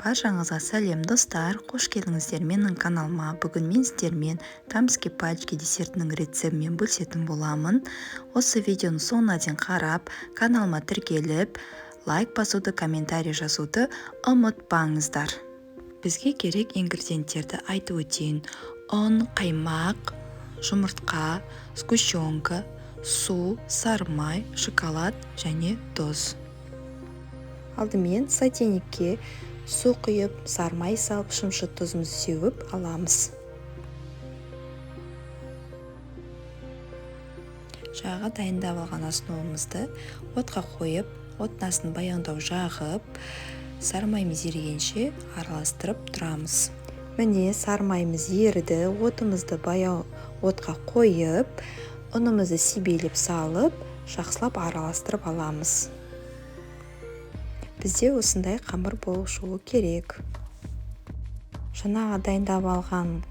Баршаңызға сәлем достар, қош келдіңіздер менің каналыма. Бүгін мен сіздермен тамский пальчики десертінің рецептімен бөлісетін боламын. Осы видеоны соңына дейін қарап, каналыма тіркеліп, лайк басуды, комментарий жазуды ұмытпаңыздар. Бізге керек ингредиенттерді айтып өтейін. Ұн, қаймақ, жұмыртқа, сгущенка, су, сары май, шоколад және тұз. Алдымен сотейникке су құйып, сары май салып, шымшыт тұзымызды сеуіп аламыз. Жаға дайындап алған основамызды отқа қойып, отнасын баяндау жағып, сары майымыз ерігенше араластырып тұрамыз. Міне сары майымыз еріді, отымызды баяу отқа қойып, ұнымызды себелеп салып, жақсылап араластырып аламыз. Бізде осындай қамыр болуы керек. Жаңағы дайындап алған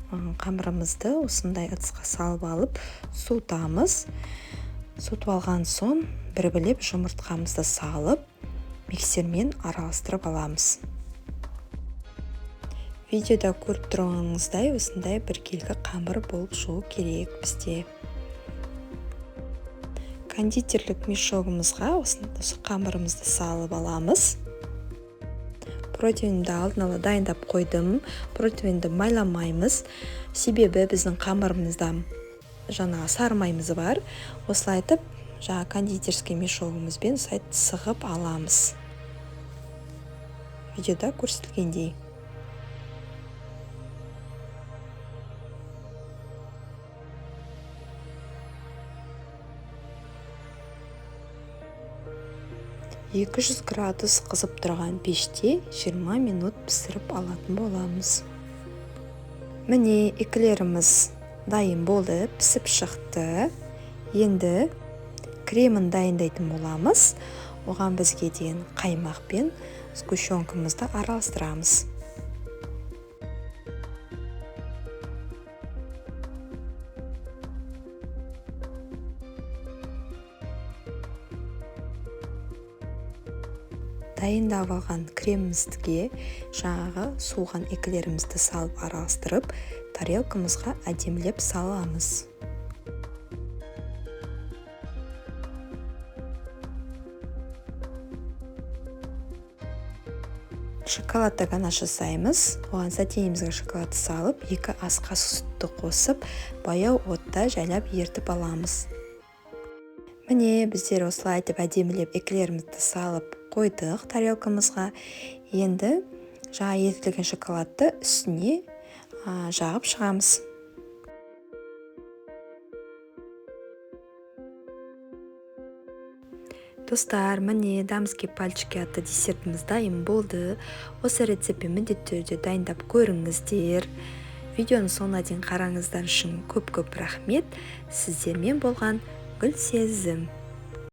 қамырымызды осындай ыдысқа салып алып, суытамыз. Суытып алған соң бір-бірлеп жұмыртқамызды салып, миксермен араластырып аламыз. Видеода көріп тұрғаныңыздай осындай біркелкі қамыр болып шығу керек бізде. Кондитерлік мешогымызға осы қамырымызды салып аламыз. Протеинді алдын ала дайындап қойдым. Протеинді майламаймыз. Себебі біздің қамырымызда жаңағы сары майымыз бар. Осылай етіп, жаңағы кондитерский мешогымызбен сығып аламыз. Видеода көрсетілгендей. градус қызып тұрған пеште 20 минут пісіріп алатын боламыз. Міне эклеріміз дайын болды, пісіп шықты. Енді кремін дайындайтын боламыз. Оған бізге дейін қаймақ пен сгущенкамызды араластырамыз. Дайындап алған кремімізге жаңағы суыған эклерімізді салып араластырып, тарелкамызға әдемілеп саламыз. Шоколадты ғана жасаймыз. Оған сотейімізге шоколадты салып, 2 ас қасық сүтті қосып, баяу отта жайлап ертіп аламыз. Міне біздер осылай етіп әдемілеп эклерімізді салып қойдық тарелкамызға. Енді жаңа ерітілген шоколадты үстіне жағып шығамыз. Достар, міне тамский пальчики атты десертіміз дайын болды. Осы рецептпен міндетті түрде дайындап көріңіздер. Видеоны соңына дейін қараңыздар үшін көп-көп рахмет. Сіздермен болған Гүлсезім.